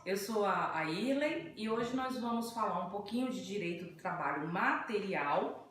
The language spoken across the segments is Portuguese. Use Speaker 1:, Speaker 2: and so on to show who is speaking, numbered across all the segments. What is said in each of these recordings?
Speaker 1: Eu sou a Irley e hoje nós vamos falar um pouquinho de direito do trabalho material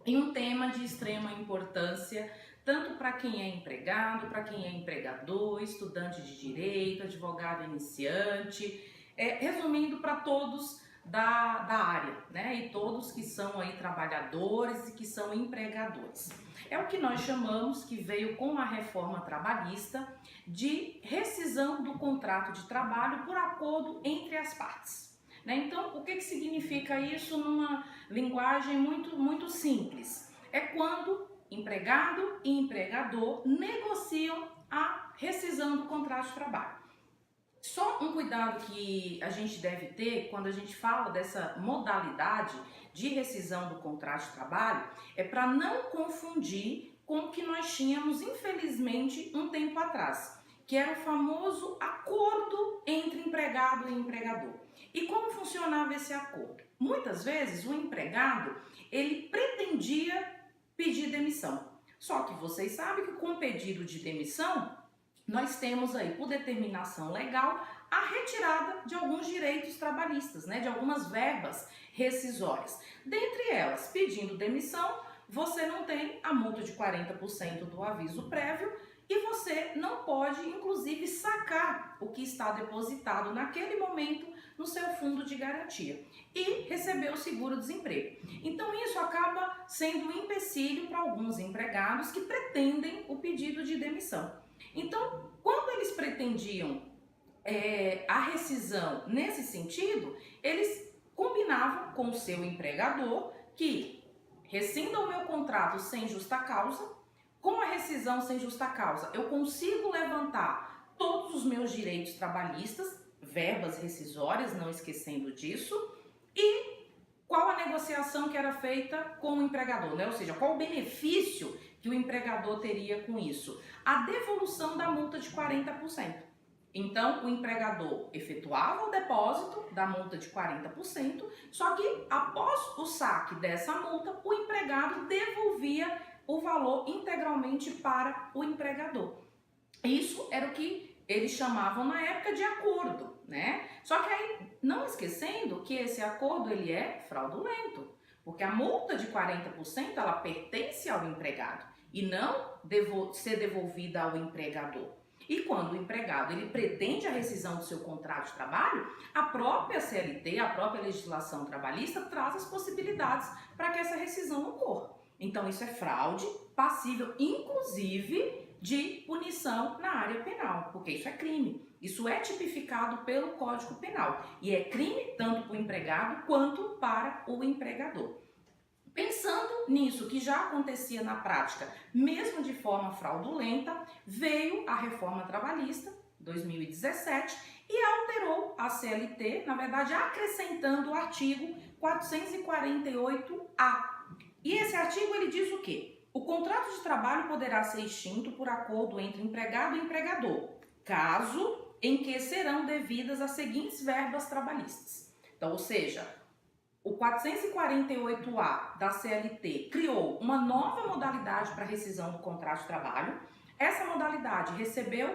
Speaker 1: em um tema de extrema importância, tanto para quem é empregado, para quem é empregador, estudante de direito, advogado iniciante, resumindo para todos da área, né? E todos que são aí trabalhadores e que são empregadores. É o que nós chamamos, que veio com a reforma trabalhista, de rescisão do contrato de trabalho por acordo entre as partes. Né? Então, o que significa isso numa linguagem muito simples? É quando empregado e empregador negociam a rescisão do contrato de trabalho. Só um cuidado que a gente deve ter quando a gente fala dessa modalidade de rescisão do contrato de trabalho é para não confundir com o que nós tínhamos, infelizmente, um tempo atrás, que era o famoso acordo entre empregado e empregador. E como funcionava esse acordo? Muitas vezes o empregado, ele pretendia pedir demissão. Só que vocês sabem que com o pedido de demissão, nós temos aí, por determinação legal, a retirada de alguns direitos trabalhistas, né, de algumas verbas rescisórias. Dentre elas, pedindo demissão, você não tem a multa de 40% do aviso prévio e você não pode, inclusive, sacar o que está depositado naquele momento no seu fundo de garantia e receber o seguro-desemprego. Então, isso acaba sendo um empecilho para alguns empregados que pretendem o pedido de demissão. Então, quando eles pretendiam a rescisão nesse sentido, eles combinavam com o seu empregador que rescinda o meu contrato sem justa causa. Com a rescisão sem justa causa, eu consigo levantar todos os meus direitos trabalhistas, verbas rescisórias, não esquecendo disso, e qual a negociação que era feita com o empregador, né? Ou seja, qual o benefício que o empregador teria com isso? A devolução da multa de 40%. Então, o empregador efetuava o depósito da multa de 40%, só que após o saque dessa multa, o empregado devolvia o valor integralmente para o empregador. Isso era o que eles chamavam na época de acordo, né? Só que aí, não esquecendo que esse acordo ele é fraudulento, porque a multa de 40% ela pertence ao empregado e não ser devolvida ao empregador. E quando o empregado ele pretende a rescisão do seu contrato de trabalho, a própria CLT, a própria legislação trabalhista traz as possibilidades para que essa rescisão ocorra. Então isso é fraude, passível inclusive de punição na área penal, porque isso é crime. Isso é tipificado pelo Código Penal e é crime tanto para o empregado quanto para o empregador. Pensando nisso que já acontecia na prática, mesmo de forma fraudulenta, veio a reforma trabalhista, 2017, e alterou a CLT, na verdade acrescentando o artigo 448-A. E esse artigo ele diz o quê? O contrato de trabalho poderá ser extinto por acordo entre empregado e empregador, caso em que serão devidas as seguintes verbas trabalhistas. Então, ou seja, o 448-A da CLT criou uma nova modalidade para rescisão do contrato de trabalho. Essa modalidade recebeu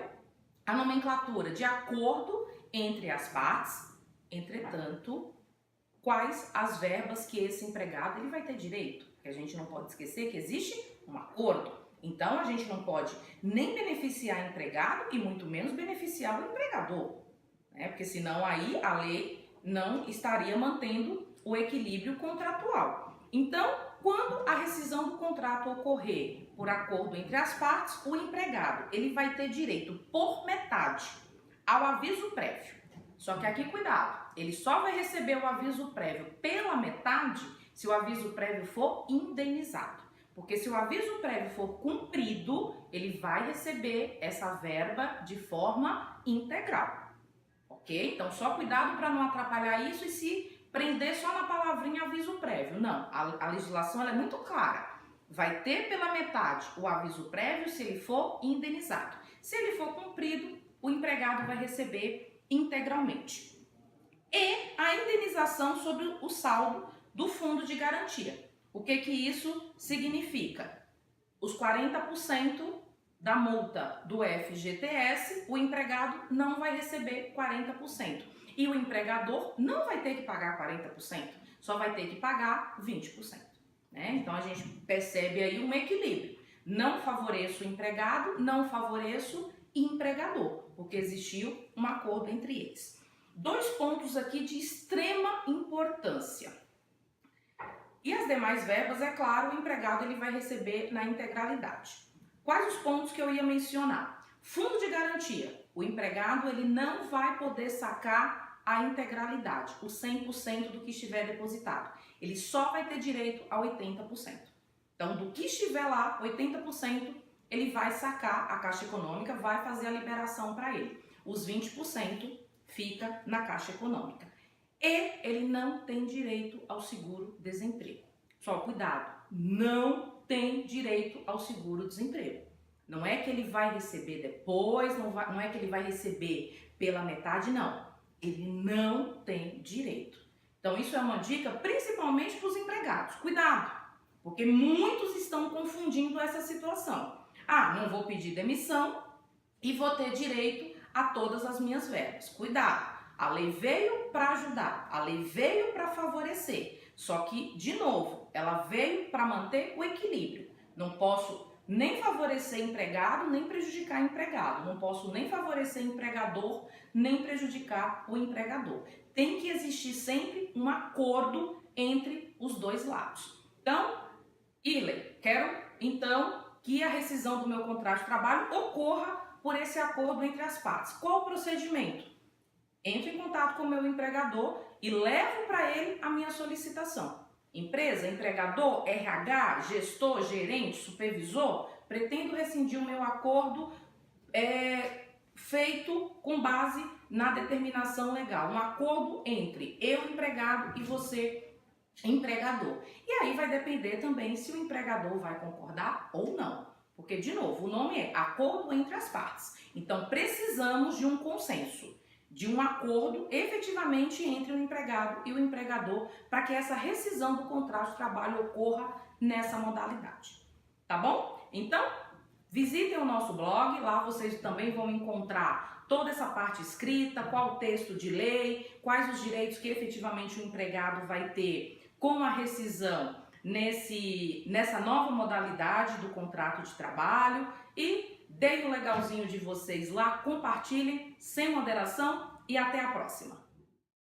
Speaker 1: a nomenclatura de acordo entre as partes. Entretanto, quais as verbas que esse empregado ele vai ter direito? Porque a gente não pode esquecer que existe um acordo. Então, a gente não pode nem beneficiar o empregado e muito menos beneficiar o empregador, né? Porque senão aí a lei não estaria mantendo o equilíbrio contratual. Então, quando a rescisão do contrato ocorrer por acordo entre as partes, o empregado ele vai ter direito por metade ao aviso prévio. Só que aqui cuidado, ele só vai receber o aviso prévio pela metade se o aviso prévio for indenizado. Porque se o aviso prévio for cumprido, ele vai receber essa verba de forma integral. Ok? Então, só cuidado para não atrapalhar isso e se prender só na palavrinha aviso prévio. Não, a legislação ela é muito clara. Vai ter pela metade o aviso prévio se ele for indenizado. Se ele for cumprido, o empregado vai receber integralmente. E a indenização sobre o saldo do fundo de garantia. O que isso significa? Os 40% da multa do FGTS, o empregado não vai receber 40%. E o empregador não vai ter que pagar 40%, só vai ter que pagar 20%. Né? Então a gente percebe aí um equilíbrio. Não favoreço o empregado, não favoreço o empregador, porque existiu um acordo entre eles. 2 pontos aqui de extrema importância. E as demais verbas, é claro, o empregado ele vai receber na integralidade. Quais os pontos que eu ia mencionar? Fundo de garantia. O empregado ele não vai poder sacar a integralidade, o 100% do que estiver depositado. Ele só vai ter direito a 80%. Então, do que estiver lá, 80%, ele vai sacar, a Caixa Econômica vai fazer a liberação para ele. Os 20% fica na Caixa Econômica. E ele não tem direito ao seguro-desemprego. Só cuidado, não tem direito ao seguro-desemprego. Não é que ele vai receber depois, não é que ele vai receber pela metade, não. Ele não tem direito. Então isso é uma dica principalmente para os empregados. Cuidado, porque muitos estão confundindo essa situação. Ah, não vou pedir demissão e vou ter direito a todas as minhas verbas. Cuidado. A lei veio para ajudar, a lei veio para favorecer, só que, de novo, ela veio para manter o equilíbrio. Não posso nem favorecer empregado, nem prejudicar empregado. Não posso nem favorecer empregador, nem prejudicar o empregador. Tem que existir sempre um acordo entre os dois lados. Então, Irley, quero então que a rescisão do meu contrato de trabalho ocorra por esse acordo entre as partes. Qual o procedimento? Entro em contato com o meu empregador e levo para ele a minha solicitação. Empresa, empregador, RH, gestor, gerente, supervisor, pretendo rescindir o meu acordo feito com base na determinação legal. Um acordo entre eu, empregado, e você, empregador. E aí vai depender também se o empregador vai concordar ou não. Porque, de novo, o nome é acordo entre as partes. Então, precisamos de um consenso, de um acordo efetivamente entre o empregado e o empregador para que essa rescisão do contrato de trabalho ocorra nessa modalidade. Tá bom? Então, visitem o nosso blog, lá vocês também vão encontrar toda essa parte escrita, qual o texto de lei, quais os direitos que efetivamente o empregado vai ter com a rescisão nessa nova modalidade do contrato de trabalho. E deem o legalzinho de vocês lá, compartilhem sem moderação e até a próxima.